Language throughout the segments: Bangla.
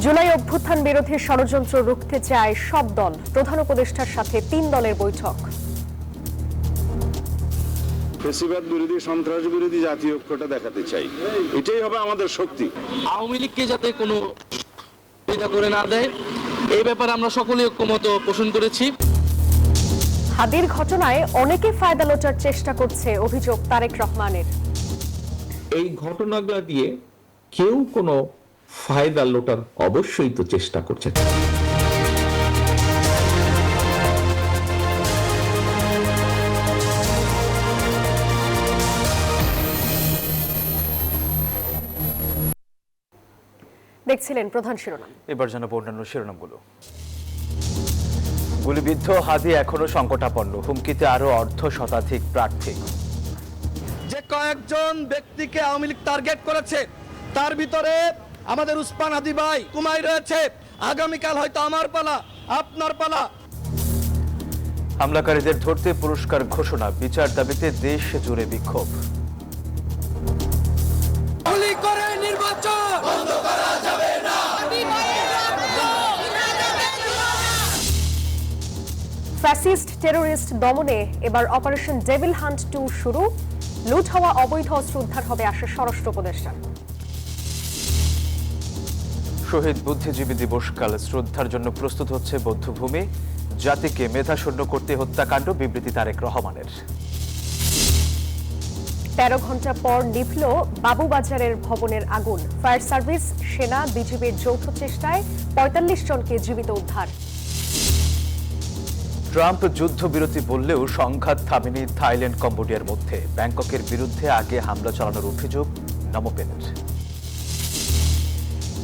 জুলাই অভ্যুত্থান বিরোধী ষড়যন্ত্র রুখতে চায় সব দল। প্রধান উপদেষ্টার সাথে 3 দলের বৈঠক। ফ্যাসিবাদ বিরোধী, সন্ত্রাস বিরোধী জাতীয় ঐক্যটা দেখাতে চাই, এটাই হবে আমাদের শক্তি। আওয়ামী লীগকে যাতে কোনো সুবিধা করে না দেয়, এই ব্যাপারে আমরা সকলে ঐক্যমত পোষণ করেছি। হাদির ঘটনায় অনেকে ফায়দা লোটার চেষ্টা করছে, অভিযোগ তারেক রহমানের। এই ঘটনাগুলো দিয়ে কেউ কোনো ফায়দা লোটার অবশ্যই তো চেষ্টা করছে। দেখছিলেন প্রধান শিরোনাম। এবার জানাবো অন্যান্য শিরোনামগুলো। গুলিবিদ্ধ হাদি এখনো সংকটাপন্ন, হুমকিতে আরো অর্ধশতাধিক প্রার্থী। যে কয়েকজন ব্যক্তিকে আওয়ামী লীগ টার্গেট করেছে, তার ভিতরে আমাদের উসমান হাদি ভাই কুমাই রয়েছে। আগামীকাল হয়তো আমার পালা, আপনার পালা। হামলাকারীদের ধরতে পুরস্কার ঘোষণা, বিচার দাবিতে দেশ জুড়ে বিক্ষোভ। গুলি করে নির্বাচন বন্ধ করা যাবে না। ফ্যাসিস্ট টেরোরিস্ট দমনে এবার অপারেশন ডেভিল হান্ট 2 শুরু। লুট হওয়া অবৈধ অস্ত্র উদ্ধার হবে আশা স্বরাষ্ট্র উপদেষ্টা। শহীদ বুদ্ধিজীবী দিবসকাল শ্রদ্ধার জন্য প্রস্তুত হচ্ছে বৌদ্ধভূমি। জাতিকে মেধাশূন্য করতে হত্যাকাণ্ড, বিবৃতি তারেক রহমানের। 13 ঘন্টা পর নিভল বাবুবাজারের ভবনের আগুন। ফায়ার সার্ভিস, সেনা, বিজিবির যৌথ চেষ্টায় 45 জনকে জীবিত উদ্ধার। ট্রাম্প যুদ্ধবিরতি বললেও সংঘাত থামেনি থাইল্যান্ড কম্বোডিয়ার মধ্যে। ব্যাংককের বিরুদ্ধে আগে হামলা চালানোর অভিযোগ নমপেনের।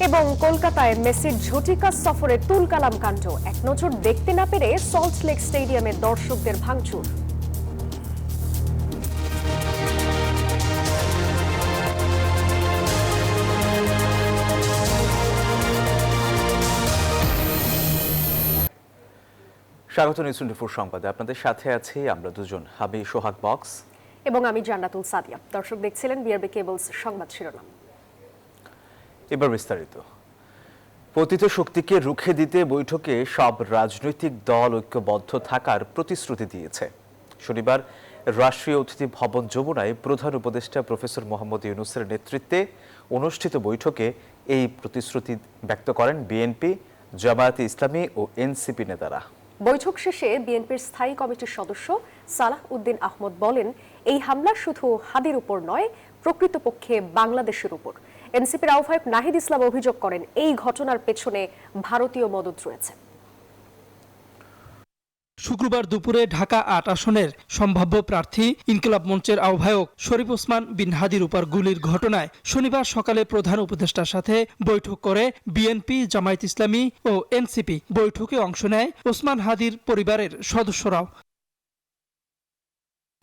এবং কলকাতায় মেসির ঝটিকা সফরে তুলকালাম কাণ্ড। এক নজর দেখতে না পেরে সল্ট লেক স্টেডিয়ামে দর্শকদের ভাঙচুর। স্বাগত নিউজ 24 সংবাদে। আপনাদের সাথে আছি আমরা দুজন, আমি সোহাগ বক্স এবং আমি জান্নাতুল সাদিয়া। দর্শক দেখছিলেন বিআরবি কেবলস সংবাদ শিরোনাম। এবার বিস্তারিত। পতিত শক্তিকে রুখে দিতে বৈঠকে সব রাজনৈতিক দল ঐক্যবদ্ধ থাকার প্রতিশ্রুতি দিয়েছে। শনিবার রাষ্ট্রীয় অতিথি ভবন যমুনায় প্রধান উপদেষ্টা প্রফেসর মোহাম্মদ ইউনূসের নেতৃত্বে অনুষ্ঠিত বৈঠকে এই প্রতিশ্রুতি ব্যক্ত করেন বিএনপি, জামায়াতে ইসলামী ও এনসিপি নেতারা। বৈঠক শেষে বিএনপির স্থায়ী কমিটির সদস্য সালাহ উদ্দিন আহমদ বলেন, এই হামলা শুধু হাদির উপর নয়, প্রকৃতপক্ষে বাংলাদেশের উপর। এনসিপির আহ্বায়ক নাহিদ ইসলাম অভিযোগ করেন, এই ঘটনার পেছনে ভারতীয় মদদ রয়েছে। শুক্রবার দুপুরে ঢাকা ৮ আসনের সম্ভাব্য প্রার্থী ইনকিলাব মঞ্চের আহ্বায়ক শরীফ ওসমান বিন হাদির উপর গুলির ঘটনায় শনিবার সকালে প্রধান উপদেষ্টার সাথে বৈঠক করে বিএনপি, জামায়াত ইসলামী ও এনসিপি। বৈঠকে অংশ নেয় ওসমান হাদির পরিবারের সদস্যরাও।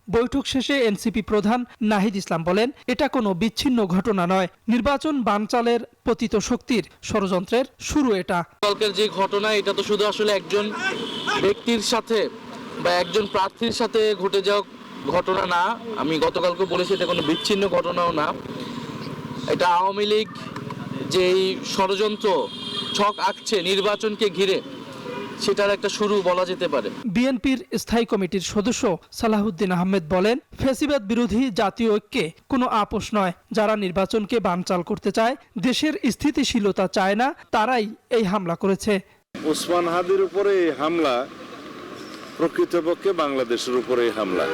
বৈঠক শেষে এনসিপি প্রধান নাহিদ ইসলাম বলেন, এটা কোনো বিচ্ছিন্ন ঘটনা নয়, নির্বাচন বানচালের পতিত শক্তির ষড়যন্ত্রের শুরু এটা। কালকের যে ঘটনা, এটা তো শুধু আসলে একজন ব্যক্তির সাথে বা একজন প্রার্থীর সাথে ঘটে যাওয়া ঘটনা না। আমি গতকালকে বলেছি, এটা কোনো বিচ্ছিন্ন ঘটনাও না। এটা আওয়ামী লীগ যেই ষড়যন্ত্র ছক আঁকছে নির্বাচনকে ঘিরে, সেটার একটা শুরু বলা যেতে পারে। বিএনপির স্থায়ী কমিটির সদস্য সালাহউদ্দিন আহমেদ বলেন, ফ্যাসিবাদ বিরোধী জাতীয় ঐক্যে কোনো আপোষ নয়। যারা নির্বাচনকে বানচাল করতে চায়, দেশের স্থিতিশীলতা চায় না, তারাই এই হামলা করেছে। উসমান হাদির উপরে এই হামলা প্রকৃতপক্ষে বাংলাদেশের উপরে এই হামলা।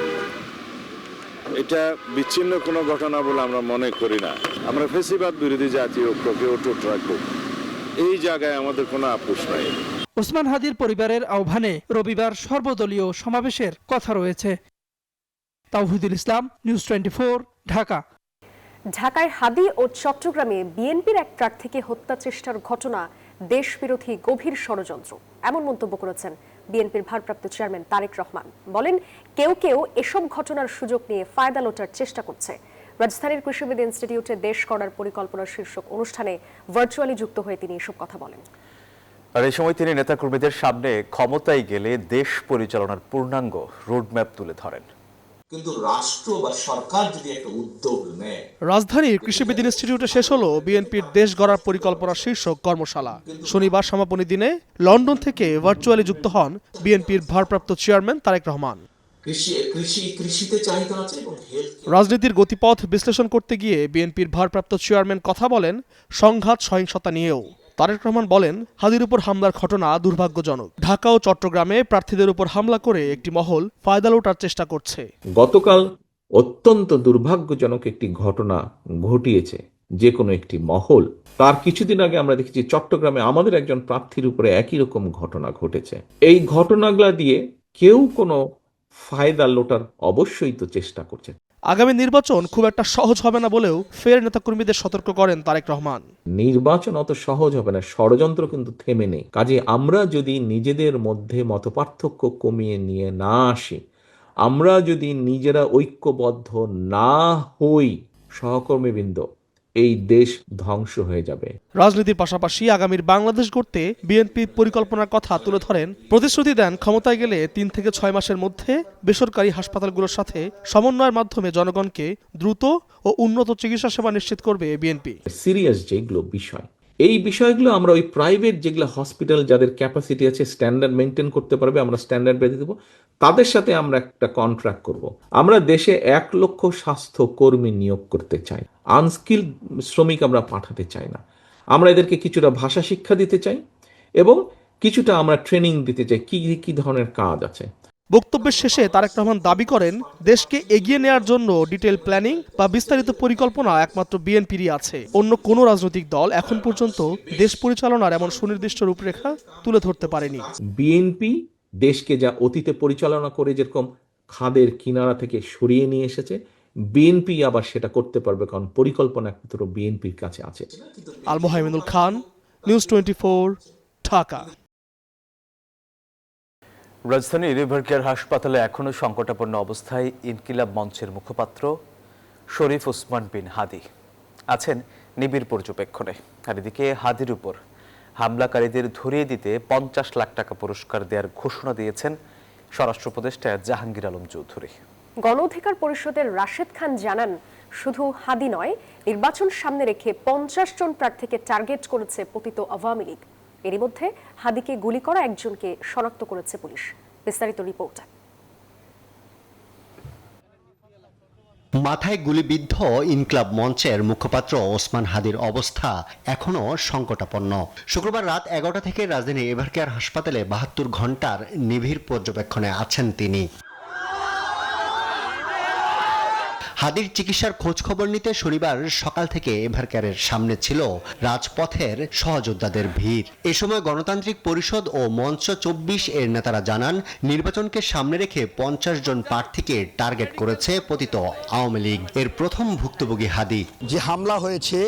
এটা বিচ্ছিন্ন কোনো ঘটনা বলে আমরা মনে করি না। আমরা ফ্যাসিবাদ বিরোধী জাতীয় ঐক্যকে অটুট রাখব, এই জায়গায় আমাদের কোনো আপোষ নাই। ওসমান হাদির পরিবারের আহ্বানে রবিবার সর্বদলীয় সমাবেশের কথা রয়েছে। তাওহিদুল ইসলাম, নিউজ 24, ঢাকা। ঢাকায় হাদি ও চট্টগ্রামে বিএনপির এক প্রার্থীকে হত্যা চেষ্টার ঘটনা দেশবিরোধী গভীর ষড়যন্ত্র, এমন মন্তব্য করেছেন বিএনপির ভারপ্রাপ্ত চেয়ারম্যান তারেক রহমান। বলেন, কেউ কেউ এসব ঘটনার সুযোগ নিয়ে ফায়দা লোটার চেষ্টা করছে। রাজধানীর কৃষিবিদ ইনস্টিটিউটে দেশ গড়ার পরিকল্পনা শীর্ষক অনুষ্ঠানে ভার্চুয়ালি যুক্ত হয়ে তিনি এসব কথা বলেন। আর এই সময় তিনি নেতাকর্মীদের সামনে ক্ষমতায় গেলে দেশ পরিচালনার পূর্ণাঙ্গ রোডম্যাপ তুলে ধরেন। কিন্তু রাষ্ট্র বা সরকার যদি একটা উদ্যোগ নেয়। রাজধানীর কৃষিবিদ ইনস্টিটিউটে শেষ হলো বিএনপির দেশ গড়ার পরিকল্পনা শীর্ষক কর্মশালা। শনিবার সমাপনী দিনে লন্ডন থেকে ভার্চুয়ালি যুক্ত হন বিএনপির ভারপ্রাপ্ত চেয়ারম্যান তারেক রহমান। কৃষিতে চাহিদা আছে এবং রাজনীতির গতিপথ বিশ্লেষণ করতে গিয়ে বিএনপির ভারপ্রাপ্ত চেয়ারম্যান কথা বলেন সংঘাত সহিংসতা নিয়েও। তারেক রহমান বলেন, হাদির উপর হামলার ঘটনা দুর্ভাগ্যজনক। ঢাকা ও চট্টগ্রামে প্রার্থীদের উপর হামলা করে একটি মহল ফায়দা লোটার চেষ্টা করছে। গতকাল অত্যন্ত দুর্ভাগ্যজনক একটি ঘটনা ঘটিয়েছে যে কোনো একটি মহল। তার কিছুদিন আগে আমরা দেখেছি চট্টগ্রামে আমাদের একজন প্রার্থীর উপরে একই রকম ঘটনা ঘটেছে। এই ঘটনাগুলা দিয়ে কেউ কোনো ফায়দা লোটার অবশ্যই তো চেষ্টা করছে। আগামী নির্বাচন খুব একটা সহজ হবে না বলেও ফের নেতাকর্মীদের সতর্ক করেন তারেক রহমান। নির্বাচন অত সহজ হবে না, ষড়যন্ত্র কিন্তু থেমে নেই। কাজে আমরা যদি নিজেদের মধ্যে মতপার্থক্য কমিয়ে নিয়ে না আসি, আমরা যদি নিজেরা ঐক্যবদ্ধ না হই, সহকর্মীবৃন্দ, এই দেশ ধ্বংস হয়ে যাবে। রাজনীতির পাশাপাশি আগামীর বাংলাদেশ গড়তে বিএনপি পরিকল্পনার কথা তুলে ধরেন। প্রতিশ্রুতি দেন ক্ষমতায় গেলে 3 থেকে 6 মাসের মধ্যে বেসরকারি হাসপাতালগুলোর সাথে সমন্বয়ের মাধ্যমে জনগণকে দ্রুত ও উন্নত চিকিৎসা সেবা নিশ্চিত করবে বিএনপি। সিরিয়াস যেগুলো বিষয়, এই বিষয়গুলো আমরা ওই প্রাইভেট যেগুলো হসপিটাল যাদের ক্যাপাসিটি আছে, স্ট্যান্ডার্ড মেনটেন করতে পারবে, আমরা স্ট্যান্ডার্ড বেঁধে দেবো, তাদের সাথে আমরা একটা কন্ট্রাক্ট করব। আমরা দেশে 1 লক্ষ স্বাস্থ্য কর্মী নিয়োগ করতে চাই। আনস্কিল শ্রমিক আমরা পাঠাতে চাই না। আমরা এদেরকে কিছুটা ভাষা শিক্ষা দিতে চাই এবং কিছুটা আমরা ট্রেনিং দিতে চাই কি কি ধরনের কাজ আছে। বক্তব্যের শেষে তারেক রহমান দাবি করেন, দেশকে এগিয়ে নেওয়ার জন্য ডিটেল প্ল্যানিং বা বিস্তারিত পরিকল্পনা একমাত্র বিএনপিরই আছে। অন্য কোনো রাজনৈতিক দল এখন পর্যন্ত দেশ পরিচালনার এমন সুনির্দিষ্ট রূপরেখা তুলে ধরতে পারেনি। বিএনপি দেশকে যা অতীতে পরিচালনা করে যেরকম খাদের কিনারা থেকে সরিয়ে নিয়ে এসেছে, বিএনপি আবার সেটা করতে পারবে, কারণ পরিকল্পনা একমাত্র বিএনপির কাছে আছে। আল মোহাইমিনুল খান, নিউজ 24, ঢাকা। রাজধানীর রিভার কেয়ার হাসপাতালে এখনও সংকটাপন্ন অবস্থায় ইনকিলাব মঞ্চের মুখপাত্র শরীফ ওসমান বিন হাদি আছেন নিবিড় পর্যবেক্ষণে। আর এদিকে হাদির উপর হামলাকারীদের ধরিয়ে দিতে 50 লাখ টাকা পুরস্কার দেওয়ার ঘোষণা দিয়েছেন স্বরাষ্ট্র উপদেষ্টা জাহাঙ্গীর আলম চৌধুরী। গণ অধিকার পরিষদের রাশেদ খান জানান, শুধু হাদি নয়, নির্বাচন সামনে রেখে 50 জন প্রার্থীকে টার্গেট করেছে পতিত আওয়ামী লীগ। এরই মধ্যে হাদিকে গুলি করা একজনকে শনাক্ত করেছে পুলিশ। বিস্তারিত রিপোর্ট। মাথায় গুলিবিদ্ধ ইনকিলাব মঞ্চের মুখপাত্র ওসমান হাদির অবস্থা এখনো সংকটাপন্ন। শুক্রবার রাত 11টা থেকে রাজধানীর রিভার কেয়ার হাসপাতালে 72 ঘন্টার নিবিড় পর্যবেক্ষণে আছেন তিনি। হাদির চিকিৎসার খোঁজ খবর নিতে শনিবার সকাল থেকে রিভার কেয়ারের সামনে ছিল রাজপথের সহযোদ্ধাদের ভিড়। এ সময় গণতান্ত্রিক পরিষদ ও মঞ্চ 24 এর নেতারা জানান, নির্বাচনকে সামনে রেখে 50 জন প্রার্থীকে টার্গেট করেছে পতিত আওয়ামী লীগ। এর প্রথম ভুক্তভোগী হাদি। যে হামলা হয়েছে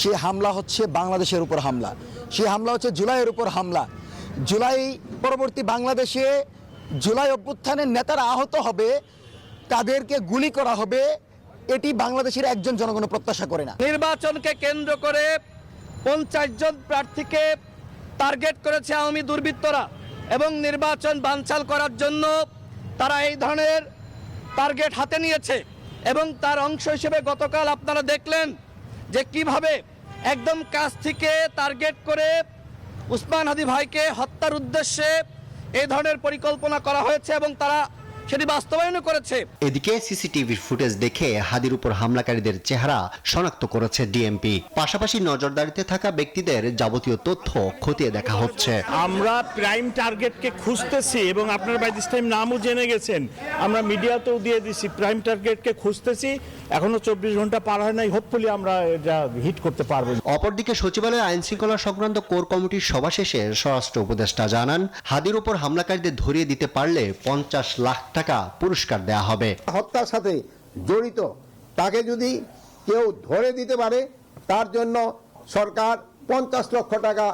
সে হামলা হচ্ছে বাংলাদেশের উপর হামলা, সে হামলা হচ্ছে জুলাইয়ের উপর হামলা। জুলাই পরবর্তী বাংলাদেশে জুলাই অভ্যুত্থানের নেতারা আহত হবে, তাদেরকে গুলি করা হবে, এটি বাংলাদেশের একজন জনগণ প্রত্যাশা করে না। নির্বাচনকে কেন্দ্র করে 50 জন প্রার্থীকে টার্গেট করেছে আওয়ামী দুর্বৃত্তরা এবং নির্বাচন বানচাল করার জন্য তারা এই ধরনের টার্গেট হাতে নিয়েছে। এবং তার অংশ হিসেবে গতকাল আপনারা দেখলেন যে কিভাবে একদম কাছ থেকে টার্গেট করে ওসমান হাদি ভাইকে হত্যার উদ্দেশ্যে এই ধরনের পরিকল্পনা করা হয়েছে এবং তারা সেটি বাস্তবায়ন করেছে। এদিকে সিসিটিভির ফুটেজ দেখে হাদির উপর হামলাকারীদের চেহারা শনাক্ত করেছে ডিএমপি। পাশাপাশি নজরদারিতে থাকা ব্যক্তিদের যাবতীয় তথ্য খতিয়ে দেখা হচ্ছে। আমরা প্রাইম টার্গেটকে খুঁজতেছি এবং আপনারা বাই দিস টাইম নামও জেনে গেছেন, আমরা মিডিয়াতেও দিয়ে দিছি, প্রাইম টার্গেটকে খুঁজতেছি। এখনো 24 ঘন্টা পার হয় নাই, হোপফুলি আমরা এটা হিট করতে পারবো। অপরদিকে সচিবালয়ে আইন শৃঙ্খলা সংক্রান্ত কোর কমিটির সভা শেষে স্বরাষ্ট্র উপদেষ্টা জানান, হাদির উপর হামলাকারীদের ধরিয়ে দিতে পারলে 50 লাখ টাকা পুরস্কার দেয়া হবে। হত্যার সাথে জড়িত তাকে যদি কেউ ধরে দিতে পারে, তার জন্য সরকার 50 লক্ষ টাকা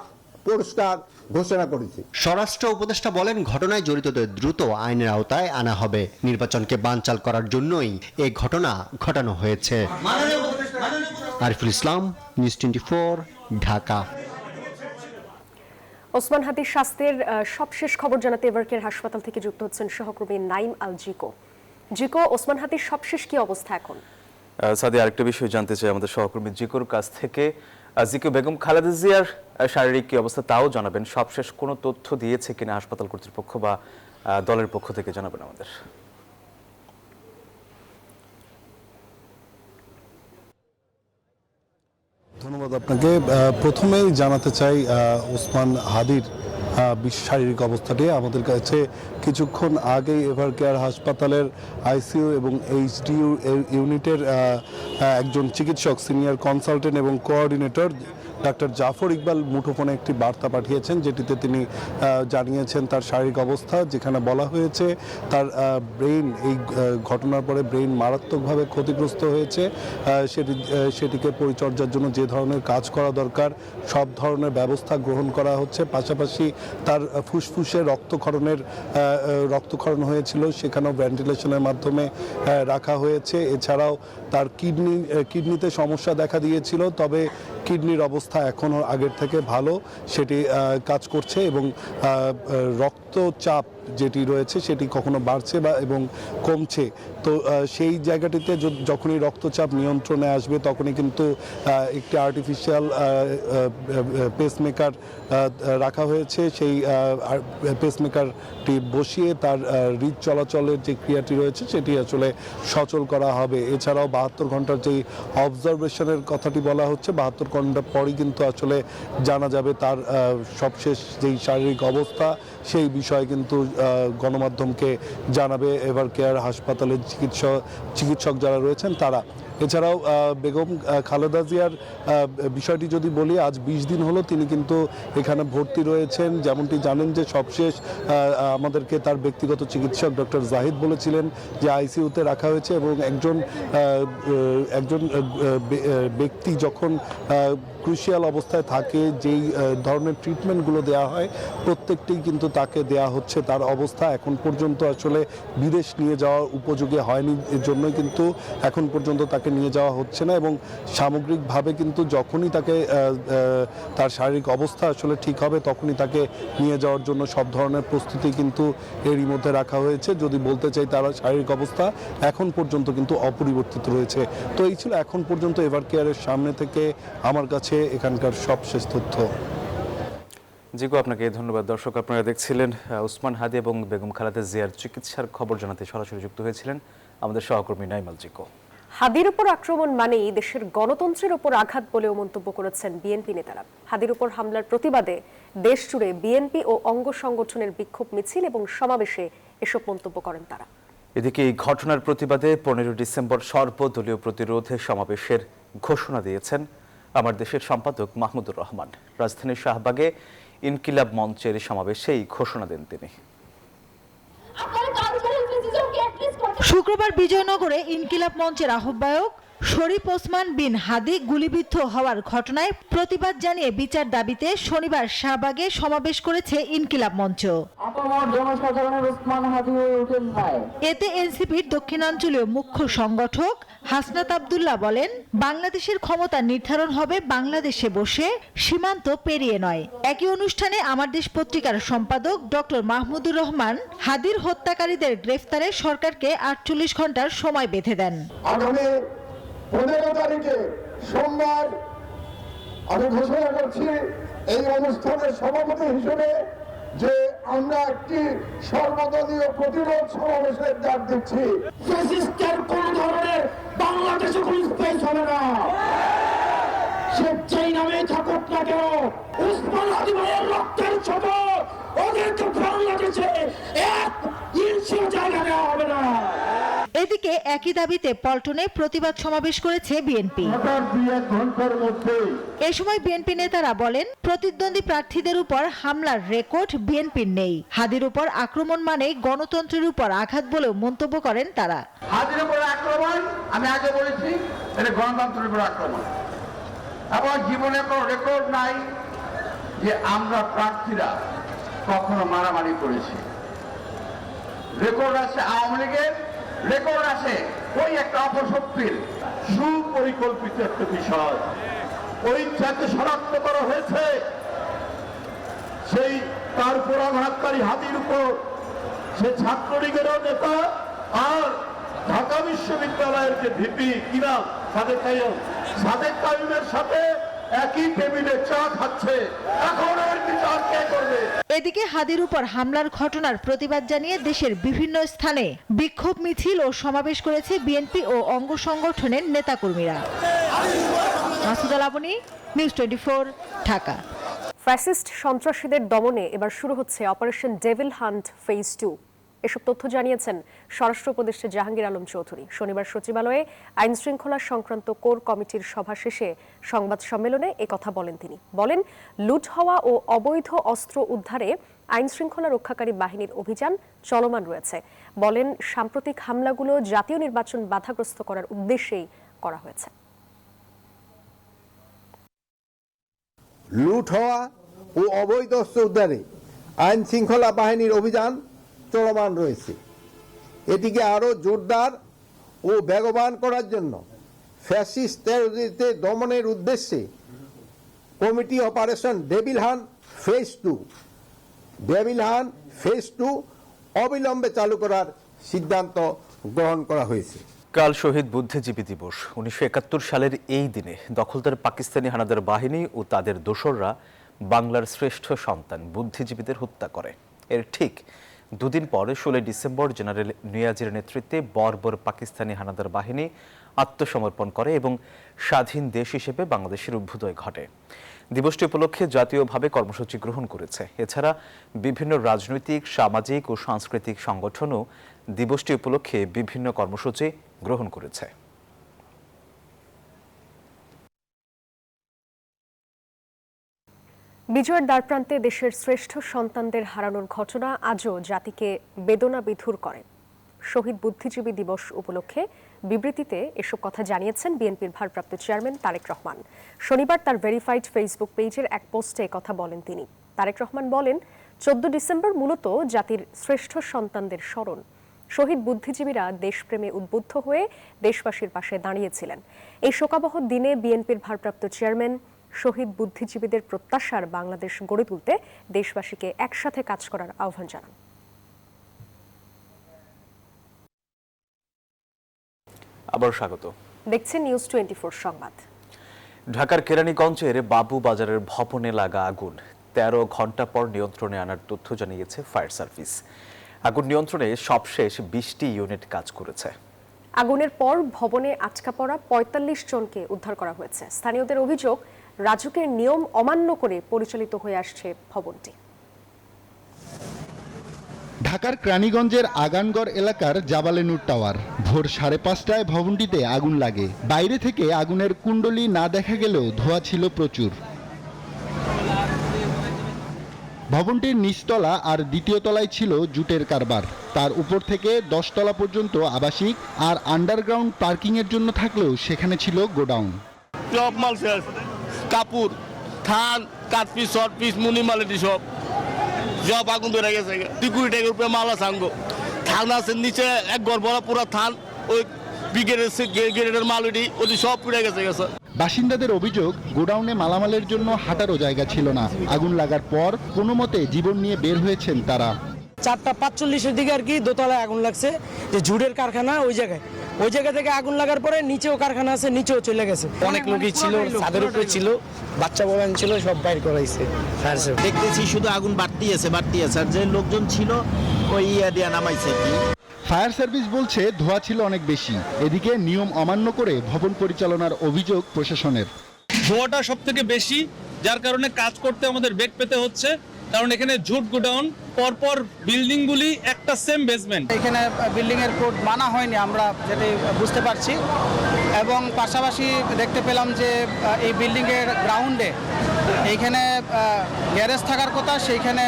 পুরস্কার ঘোষণা করেছে। স্বরাষ্ট্র উপদেষ্টা বলেন, ঘটনায় জড়িতদের দ্রুত আইনের আওতায় আনা হবে। নির্বাচনকে বানচাল করার জন্যই এই ঘটনা ঘটানো হয়েছে। আরিফুল ইসলাম, নিউজ 24, ঢাকা। ওসমান হাদির স্বাস্থ্যের সবশেষ খবর জানাতে রিভার কেয়ার হাসপাতাল থেকে যুক্ত হচ্ছেন সহকর্মী নাইম আল জিকো। জিকো, ওসমান হাদির সবশেষ কি অবস্থা এখন? সাদি, আরেকটা বিষয় জানতে চাই আমাদের সহকর্মী জিকোর কাছ থেকে। জিকো, বেগম খালেদা জিয়ার শারীরিক কি অবস্থা তাও জানাবেন। সবশেষ কোনো তথ্য দিয়েছে কিনা হাসপাতাল কর্তৃপক্ষ বা দলের পক্ষ থেকে জানাবেন আমাদের। ধন্যবাদ আপনাকে। প্রথমেই জানাতে চাই ওসমান হাদির শারীরিক অবস্থাটি আমাদের কাছে কিছুক্ষণ আগেই এভার কেয়ার হাসপাতালের আইসিইউ এবং এইচডিইউ ইউনিটের একজন চিকিৎসক, সিনিয়র কনসালটেন্ট এবং কোঅর্ডিনেটর ডাক্তার জাফর ইকবাল মুঠোফোনে একটি বার্তা পাঠিয়েছেন, যেটিতে তিনি জানিয়েছেন তার শারীরিক অবস্থা, যেখানে বলা হয়েছে তার ব্রেন এই ঘটনার পরে ব্রেন মারাত্মকভাবে ক্ষতিগ্রস্ত হয়েছে। সেটিকে পরিচর্যার জন্য যে ধরনের কাজ করা দরকার সব ধরনের ব্যবস্থা গ্রহণ করা হচ্ছে। পাশাপাশি তার ফুসফুসে রক্তক্ষরণ হয়েছিল, সেখানেও ভেন্টিলেশনের মাধ্যমে রাখা হয়েছে। এছাড়াও তার কিডনিতে সমস্যা দেখা দিয়েছিল, তবে কিডনির অবস্থা এখনও আগের থেকে ভালো, সেটি কাজ করছে এবং রক্তচাপ যেটি রয়েছে সেটি কখনো বাড়ছে এবং কমছে। তো সেই জায়গাটিতে যখনই রক্তচাপ নিয়ন্ত্রণে আসবে তখনই কিন্তু একটি আর্টিফিশিয়াল পেসমেকার রাখা হয়েছে। সেই পেসমেকারটি বসিয়ে তার হৃদ চলাচলের যে ক্রিয়াটি রয়েছে সেটি আসলে সচল করা হবে। এছাড়াও 72 ঘন্টার যেই অবজারভেশনের কথাটি বলা হচ্ছে, 72 ঘন্টা পরই কিন্তু আসলে জানা যাবে তার সবশেষ যেই শারীরিক অবস্থা, সেই বিষয়ে কিন্তু গণমাধ্যমকে জানাবে এভার কেয়ার হাসপাতালের চিকিৎসক যারা রয়েছেন তারা। এছাড়াও বেগম খালেদা জিয়ার বিষয়টি যদি বলি, আজ 20 দিন হলো তিনি কিন্তু এখানে ভর্তি রয়েছেন। যেমনটি জানেন যে সবশেষ আমাদেরকে তার ব্যক্তিগত চিকিৎসক ডক্টর জাহিদ বলেছিলেন যে আইসিইউতে রাখা হয়েছে এবং একজন ব্যক্তি যখন ক্রুশিয়াল অবস্থায় থাকে, যেই ধরনের ট্রিটমেন্টগুলো দেওয়া হয় প্রত্যেকটি কিন্তু তাকে দেয়া হচ্ছে। তার অবস্থা এখন পর্যন্ত আসলে বিদেশ নিয়ে যাওয়ার উপযোগী হয়নি, এর জন্যই কিন্তু এখন পর্যন্ত তাকে নিয়ে যাওয়া হচ্ছে না। এবং সামগ্রিকভাবে কিন্তু যখনই তাকে তার শারীরিক অবস্থা আসলে ঠিক হবে তখনই তাকে নিয়ে যাওয়ার জন্য সব ধরনের প্রস্তুতি কিন্তু এরই মধ্যে রাখা হয়েছে। যদি বলতে চাই, তার শারীরিক অবস্থা এখন পর্যন্ত কিন্তু অপরিবর্তিত রয়েছে। তো এই ছিল এখন পর্যন্ত এভার কেয়ারের সামনে থেকে আমার কাছে এখানকার সবশেষ তথ্য। জিকো, আপনাকে ধন্যবাদ। দর্শক, আপনারা দেখছিলেন ওসমান হাদি এবং বেগম খালেদা জিয়ার চিকিৎসার খবর জানাতে সরাসরি যুক্ত হয়েছিলেন আমাদের সহকর্মী নাইমাল জিকো। হাদির উপর আক্রমণ মানেই দেশের গণতন্ত্রের উপর আঘাত বলেও মন্তব্য করেছেন বিএনপি নেতারা। হাদির উপর হামলার প্রতিবাদে দেশ জুড়ে বিএনপি ও অঙ্গ সংগঠনের বিক্ষোভ মিছিল এবং সমাবেশে এসব মন্তব্য করেন তারা। এদিকে এই ঘটনার প্রতিবাদে 15 ডিসেম্বর সর্বদলীয় প্রতিরোধে সমাবেশের ঘোষণা দিয়েছেন আমার দেশের সম্পাদক মাহমুদুর রহমান। রাজধানীর শাহবাগে ইনকিলাব মঞ্চের সমাবেশে এই ঘোষণা দেন তিনি। শুক্রবার বিজয়নগরে ইনকিলাব মঞ্চের আহ্বায়ক শরীফ ওসমান বিন হাদি গুলিবিদ্ধ হওয়ার ঘটনায় প্রতিবাদ জানিয়ে বিচার দাবিতে শনিবার শাহবাগে সমাবেশ করেছে ইনকিলাব মঞ্চ। এতে এনসিপির দক্ষিণাঞ্চলীয় মুখ্য সংগঠক হাসনাত আব্দুল্লাহ বলেন, বাংলাদেশের ক্ষমতা নির্ধারণ হবে বাংলাদেশে বসে, সীমান্ত পেরিয়ে নয়। একই অনুষ্ঠানে আমার দেশ পত্রিকার সম্পাদক ডক্টর মাহমুদুর রহমান হাদির হত্যাকারীদের গ্রেফতারে সরকারকে 48 ঘন্টার সময় বেঁধে দেন। 15 তারিখে সোমবার আমি ঘোষণা করছি এই অনুষ্ঠানের সভাপতি হিসেবে যে আমরা একটি সর্বদলীয় প্রতিরোধ সমাবেশের ডাক দিচ্ছি। কোন ধরনের বাংলাদেশে কোনো স্পেস হবে না, সে যেই নামেই থাকুক না কেন। ওসমান হাদি ভাইয়ের রক্তের শপথ, ওদেরকে বাংলাদেশে এক ইঞ্চিও জায়গা দেওয়া হবে না। এদিকে একই দাবিতে পল্টনে প্রতিবাদ সমাবেশ করেছে বিএনপি। এ সময় বিএনপি নেতারা বলেন, প্রতিদ্বন্দ্বী প্রার্থীদের উপর হামলার রেকর্ড বিএনপির নেই। হাদির উপর আক্রমণ মানে গণতন্ত্রের উপর আঘাত বলেও মন্তব্য করেন তারা। হাদির উপর আক্রমণ, আমি আগে বলেছি, এটা গণতন্ত্রের উপর আক্রমণ। এবং জীবনে কোনো রেকর্ড নাই যে আমরা প্রার্থীরা কখনো মারামারি করেছি। রেকর্ড আছে আওয়ামী লীগের, রেকর্ড আছে ওই একটা অপশক্তির। সুপরিকল্পিত একটা বিষয় ওই যাকে শনাক্ত করা হয়েছে, সেই তার উপর আঘাতকারী হাদির উপর, সে ছাত্রলীগেরও নেতা আর ঢাকা বিশ্ববিদ্যালয়ের যে ভিপি কি নাম সাদেক কাইমের সাথে একই টেবিলে চা খাচ্ছে, এখন এর বিচার কে করবে? এদিকে হাদির উপর হামলার ঘটনার প্রতিবাদ জানিয়ে দেশের বিভিন্ন স্থানে বিক্ষোভ মিছিল ও সমাবেশ করেছে বিএনপি ও অঙ্গ সংগঠনের নেতাকর্মীরা। মাসুদা লাবনী, নিউজ 24, ঢাকা। ফ্যাসিস্ট সন্ত্রাসীদের দমনে এবার শুরু হচ্ছে অপারেশন ডেভিল হান্ট ফেজ 2। এসব তথ্য জানিয়েছেন স্বরাষ্ট্র উপদেষ্টা জাহাঙ্গীর আলম চৌধুরী। শনিবার সচিবালয়ে আইন শৃঙ্খলা সংক্রান্ত কোর কমিটির সভা শেষে সংবাদ সম্মেলনে একথা বলেন তিনি। বলেন, লুট হওয়া ও অবৈধ অস্ত্র উদ্ধারে আইন শৃঙ্খলা রক্ষাকারী বাহিনীর অভিযান চলমান রয়েছে। বলেন, সাম্প্রতিক হামলাগুলো জাতীয় নির্বাচন বাধাগ্রস্ত করার উদ্দেশ্যেই করা হয়েছে। লুট হওয়া ও অবৈধ অস্ত্র উদ্ধারে আইন শৃঙ্খলা বাহিনীর অভিযান চলমান রয়েছে। এটিকে আরো জোরদার ও বেগবান করার জন্য ফ্যাসিস্ট টেররিস্টদের দমনের উদ্দেশ্যে committee operation devil hunt phase 2 অবিলম্বে চালু করার সিদ্ধান্ত গ্রহণ করা হয়েছে। কাল শহীদ বুদ্ধিজীবী দিবস। 1971 সালের এই দিনে দখলদার পাকিস্তানি হানাদার বাহিনী ও তাদের দোসররা বাংলার শ্রেষ্ঠ সন্তান বুদ্ধিজীবীদের হত্যা করে। এর ঠিক দুদিন পরে 16 ডিসেম্বর জেনারেল নিয়াজির নেতৃত্বে বর্বর পাকিস্তানি হানাদার বাহিনী আত্মসমর্পণ করে এবং স্বাধীন দেশ হিসেবে বাংলাদেশের অভ্যুদয় ঘটে। দিবসটি উপলক্ষে জাতীয়ভাবে কর্মসূচি গ্রহণ করেছে। এছাড়া বিভিন্ন রাজনৈতিক, সামাজিক ও সাংস্কৃতিক সংগঠনও দিবসটি উপলক্ষে বিভিন্ন কর্মসূচি গ্রহণ করেছে। বিজয়ের দ্বারপ্রান্তে দেশের শ্রেষ্ঠ সন্তানদের হারানোর ঘটনা আজও জাতিকে বেদনা বিধুর করে। শহীদ বুদ্ধিজীবী দিবস উপলক্ষে বিবৃতিতে এসব কথা জানিয়েছেন বিএনপির ভারপ্রাপ্ত চেয়ারম্যান তারেক রহমান। শনিবার তার ভেরিফাইড ফেসবুক পেজের এক পোস্টে কথা বলেন তিনি। তারেক রহমান বলেন, 14 ডিসেম্বর মূলত জাতির শ্রেষ্ঠ সন্তানদের স্মরণ। শহীদ বুদ্ধিজীবীরা দেশপ্রেমে উদ্বুদ্ধ হয়ে দেশবাসীর পাশে দাঁড়িয়েছিলেন। এই শোকাবহ দিনে বিএনপির ভারপ্রাপ্ত চেয়ারম্যান শহীদ বুদ্ধিজীবীদের প্রত্যাশার বাংলাদেশ গড়ে তুলতে দেশবাসীকে একসাথে কাজ করার আহ্বান জানান। আবার স্বাগত। দেখছেন নিউজ 24 সংবাদ। ঢাকার কেরানীগঞ্জের বাবু বাজারের ভবনে লাগা আগুন 13 ঘন্টা পর নিয়ন্ত্রণে আনার তথ্য জানিয়েছে ফায়ার সার্ভিস। আগুন নিয়ন্ত্রণে সবশেষ 20টি ইউনিট কাজ করেছে। আগুনের পর ভবনে আটকা পড়া 45 জনকে উদ্ধার করা হয়েছে। স্থানীয়দের অভিযোগ, রাজুকের নিয়ম অমান্য করে পরিচালিত হয়ে আসছে ভবনটি। ঢাকার কেরানীগঞ্জের আগানগড় এলাকার জাবালে নূর টাওয়ার। ভোর 5:30টায় ভবনটিতে আগুন লাগে। বাইরে থেকে আগুনের কুণ্ডলি না দেখা গেলেও ধোঁয়া ছিল প্রচুর। ভবনটির নিচতলা আর দ্বিতীয় তলায় ছিল জুটের কারবার। তার উপর থেকে 10 তলা পর্যন্ত আবাসিক আর আন্ডারগ্রাউন্ড পার্কিংয়ের জন্য থাকলেও সেখানে ছিল গোডাউন। সব মাল শেষ, কাপড়, থান, কাঠপিস, শর্ট পিস, মুনি মালেটি সব আগুন ধরে গেছে। 2 কোটি টাকার উপরে মাল আছে। থান আছে নিচে এক ঘর ভরা পুরো থান, ওই ব্রিগেডের মালটি ওই সব পুড়ে গেছে। বাসিন্দাদের অভিযোগ, গোডাউনে মালামালের জন্য হাঁটারও জায়গা ছিল না। আগুন লাগার পর কোনো মতে জীবন নিয়ে বের হয়েছেন তারা। 4:45-এর দিকে আর কি দোতলায় আগুন লাগছে, যে ঝুড়ের কারখানা ওই জায়গা থেকে আগুন লাগার পরে নিচেও কারখানা আছে, নিচেও চলে গেছে। অনেক লোকই ছিল, ছাদের উপরে ছিল, বাচ্চা বলেন ছিল, সব বাইর করাইছে। দেখতেছি শুধু আগুন বাড়তি আছে আর যে লোকজন ছিল ওই দিয়া নামাইছে। ফায়ার সার্ভিস বলছে ধোঁয়া ছিল অনেক বেশি। এদিকে নিয়ম অমান্য করে ভবন পরিচালনার অভিযোগ প্রশাসনের। ধোঁয়াটা সব থেকে বেশি, যার কারণে কাজ করতে আমাদের বেগ পেতে হচ্ছে। কারণ এখানে ঝুট গোডাউন, পরপর বিল্ডিংগুলি একটা সেম বেসমেন্ট। এখানে বিল্ডিং এর কোড মানা হয়নি, আমরা যেটা বুঝতে পারছি। এবং পাশাপাশি দেখতে পেলাম যে এই বিল্ডিং এর গ্রাউন্ডে এইখানে গ্যারেজ থাকার কথা, সেইখানে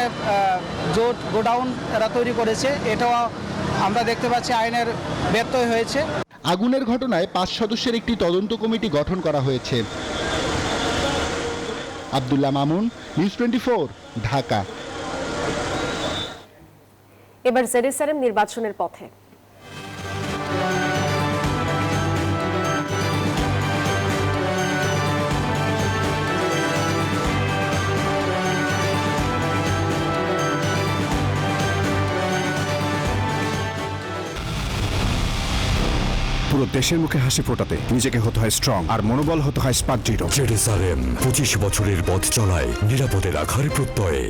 জোট গোডাউন এরা তৈরি করেছে। এটাও আমরা দেখতে পাচ্ছি আইনের ব্যত্যয় হয়েছে। আগুনের ঘটনায় 5 সদস্যের একটি তদন্ত কমিটি গঠন করা হয়েছে। আব্দুল্লাহ মামুন, নিউজ 24, ঢাকা। এবার জেরুজালেম নির্বাচনের পথে। দেশের মুখে হাসি ফোটাতে নিজেকে হতে হয় স্ট্রং আর মনোবল হতে হয় স্পার্ক জিরো। জেডএসআরএম 25 বছরের পথ চলায় নিরাপদে রাখার প্রত্যয়ে।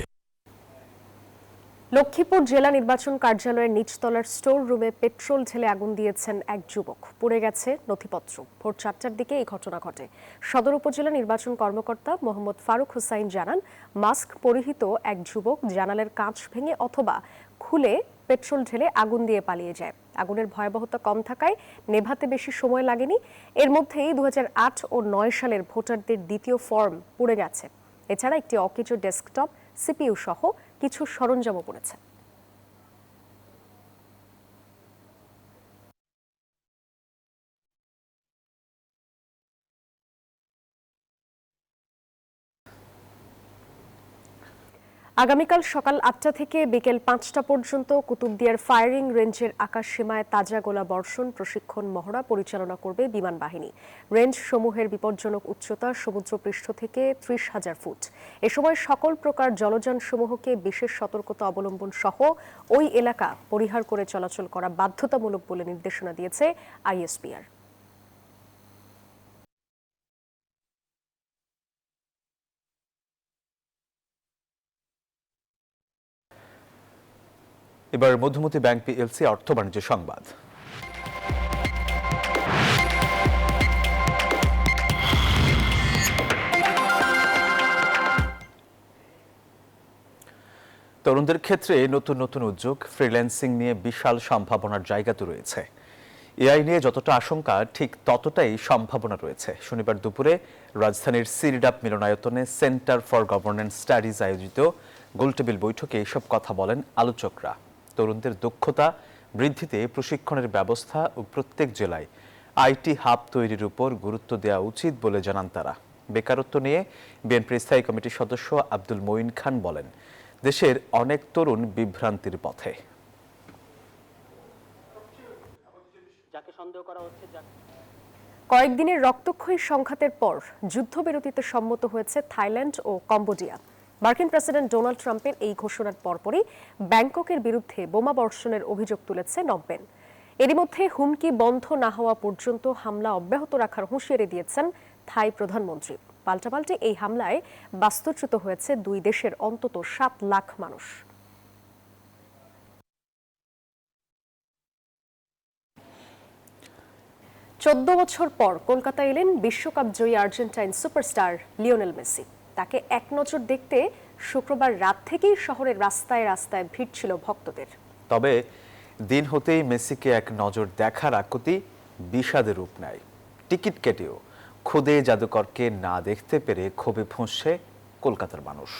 লক্ষ্মীপুর জেলা নির্বাচন কার্যালয়ের নিচতলার স্টোর রুমে পেট্রোল ঢেলে আগুন দিয়েছেন এক যুবক। পুড়ে গেছে নথিপত্র। ভোর 4টার দিকে এই ঘটনা ঘটে। সদর উপজেলা নির্বাচন কর্মকর্তা মোহাম্মদ ফারুক হুসাইন জানান, মাস্ক পরিহিত এক যুবক জানালার কাঁচ ভেঙে অথবা খুলে পেট্রোল ঢেলে আগুন দিয়ে পালিয়ে যায়। আগুনের ভয়াবহতা কম থাকায় নেভাতে বেশি সময় লাগেনি। এর মধ্যেই 2008 ও 9 সালের ভোটারদের দ্বিতীয় ফর্ম পুড়ে গেছে। এছাড়া একটি অকেজো ডেস্কটপ, সিপিইউ সহ কিছু সরঞ্জামও পড়েছে। আগামীকাল সকাল 8টা থেকে বিকেল 5টা পর্যন্ত কুতুবদিয়ার ফায়ারিং রেঞ্জের আকাশ সীমায় তাজা গোলা বর্ষণ প্রশিক্ষণ মহড়া পরিচালনা করবে বিমান বাহিনী। রেঞ্জ সমূহের বিপজ্জনক উচ্চতা সমুদ্রপৃষ্ঠ থেকে 30,000 ফুট। এ সময় সকল প্রকার জলযান সমূহকে বিশেষ সতর্কতা অবলম্বন সহ ওই এলাকা পরিহার করে চলাচল করা বাধ্যতামূলক বলে নির্দেশনা দিয়েছে আইএসপিআর। এবার মধ্যমতি ব্যাংক পিএলসি অর্থ বাণিজ্য সংবাদ। তরুণদের ক্ষেত্রে নতুন নতুন উদ্যোগ, ফ্রিল্যান্সিং নিয়ে বিশাল সম্ভাবনার জায়গা তো রয়েছে। এআই নিয়ে যতটা আশঙ্কা ঠিক ততটাই সম্ভাবনা রয়েছে। শনিবার দুপুরে রাজধানীর সিরডাপ মিলনায়তনে সেন্টার ফর গভর্নেন্স স্টাডিজ আয়োজিত গোলটেবিল বৈঠকে এসব কথা বলেন আলোচকরা। তরুণদের দক্ষতা বৃদ্ধিতে প্রশিক্ষণের ব্যবস্থা ও প্রত্যেক জেলায় আইটি হাব তৈরির উপর গুরুত্ব দেওয়া উচিত বলে জানান তারা। বেকারত্ব নিয়ে বিএনপির স্থায়ী কমিটির সদস্য আব্দুল মঈন খান বলেন, দেশের অনেক তরুণ বিভ্রান্তির পথে। কয়েকদিনের রক্তক্ষয়ী সংঘাতের পর যুদ্ধবিরতিতে সম্মত হয়েছে থাইল্যান্ড ও কম্বোডিয়া। মার্কিন প্রেসিডেন্ট ডোনাল্ড ট্রাম্পের এই ঘোষণার পরপরই ব্যাংককের বিরুদ্ধে বোমা বর্ষণের অভিযোগ তুলেছে নভবেন। এরই মধ্যে হুমকি বন্ধ না হওয়া পর্যন্ত হামলা অব্যাহত রাখার হুঁশিয়ারি দিয়েছেন থাই প্রধানমন্ত্রী। পাল্টাপাল্টি এই হামলায় বাস্তুচ্যুত হয়েছে দুই দেশের অন্তত 7 লাখ মানুষ। চোদ্দ বছর পর কলকাতা এলেন বিশ্বকাপ জয়ী আর্জেন্টাইন সুপারস্টার লিওনেল মেসি। তাকে এক নজর দেখতে শুক্রবার রাত থেকেই শহরের রাস্তায় রাস্তায় ভিড় ছিল ভক্তদের। তবে দিন হতেই মেসিকে এক নজর দেখার আকুতি বিষাদের রূপ নেয়। টিকিট কেটেও খুদে জাদুকরকে না দেখতে পেরে ক্ষোভে ফুঁসছে কলকাতার মানুষ।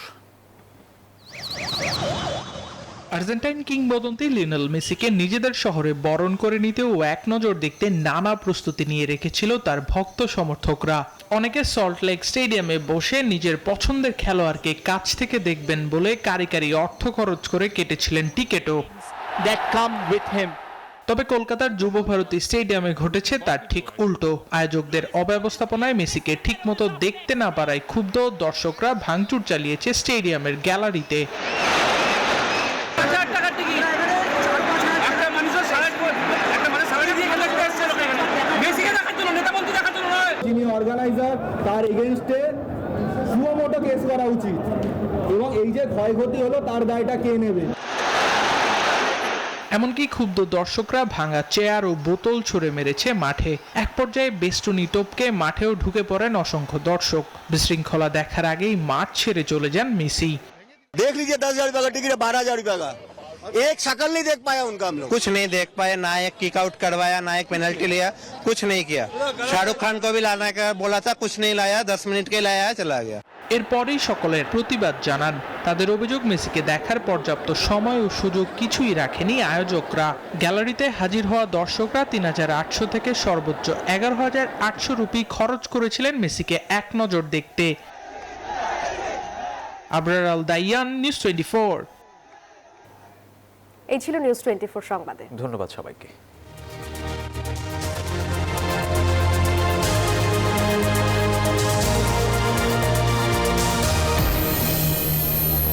আর্জেন্টাইন কিংবদন্তি লিওনেল মেসিকে নিজেদের শহরে বরণ করে নিতেও এক নজর দেখতে নানা প্রস্তুতি নিয়ে রেখেছিল তার ভক্ত সমর্থকরা। অনেকে সল্টলেক স্টেডিয়ামে বসে নিজের পছন্দের খেলোয়াড়কে কাছ থেকে দেখবেন বলে কারি কারি অর্থ খরচ করে কেটেছিলেন টিকিটও। তবে কলকাতার যুব ভারতী স্টেডিয়ামে ঘটেছে তার ঠিক উল্টো। আয়োজকদের অব্যবস্থাপনায় মেসিকে ঠিকমতো দেখতে না পারায় ক্ষুব্ধ দর্শকরা ভাঙচুর চালিয়েছে স্টেডিয়ামের গ্যালারিতে। যিনি অর্গানাইজার তার এগেইনস্টে সুমোটো কেস করা উচিত এবং এই যে ক্ষয়ক্ষতি হলো তার দায়টা কে নেবে। এমনকি ক্ষুব্ধ দর্শকরা ভাঙা চেয়ার ও বোতল ছুঁড়ে মেরেছে মাঠে। এক পর্যায়ে বেষ্টনী টপকে মাঠেও ঢুকে পড়েন অসংখ্য দর্শক। বিশৃঙ্খলা দেখার আগেই মাঠ ছেড়ে চলে যান মেসি। देख लीजिए 10,000 रुपए का टिकट है, 12,000 रुपए का। एक शक्ल नहीं देख पाया उनका हम लोग। कुछ नहीं देख पाए, ना एक किक आउट करवाया, ना एक पेनल्टी लिया, कुछ नहीं किया। शाहरुख खान को भी लाना का बोला था, कुछ नहीं लाया, 10 मिनट के लाया, चला गया। এরপরই সকলের প্রতিবাদ জানান। তাদের অভিযোগ, মেসিকে দেখার পর্যাপ্ত সময় ও সুযোগ কিছুই রাখেনি আয়োজকরা। গ্যালারিতে হাজির হওয়া দর্শকরা 3,800 থেকে সর্বোচ্চ 11,800 রুপি খরচ করেছিলেন মেসিকে এক নজর দেখতে। আবরার আল দাইয়ান, নিউজ 24। এই ছিল নিউজ 24 সংবাদে। ধন্যবাদ সবাইকে।